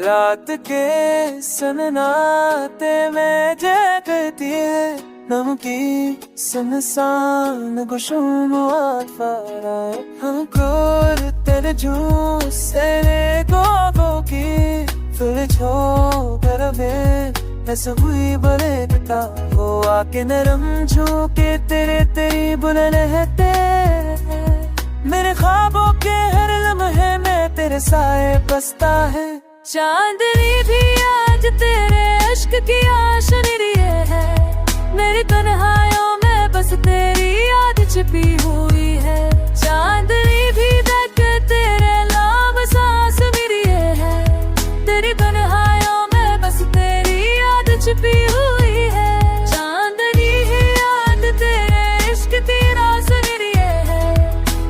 रात के सन्नाटे में जगती है नमकी सुनसान गुशुमात फारा हमको तेरे जूस से गो की फिर छोड़ वे ऐसा हुई बड़े पिता वो आके नरम झोंके तेरी बुले रहते मेरे ख्वाबों के हर लम्हे में तेरे साए बसता है। चांदनी भी आज तेरे इश्क की आशनी लिए है मेरी तन्हाइयों में बस तेरी याद छिपी हुई है। चांदनी भी तक तेरे नाम सांस मेरी है तेरी तन्हाइयों में बस तेरी याद छिपी हुई है। चांदनी ही याद तेरे इश्क की आशनी लिए है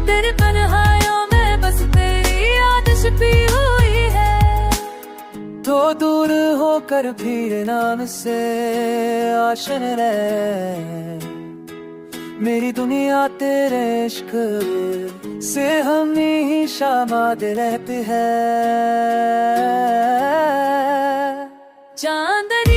तेरी तन्हाइयों में बस तेरी याद छिपी हुई है। तो दूर होकर भी नाम से आशन रहे मेरी दुनिया तेरे इश्क से हमेशा बात रहती है। चांदनी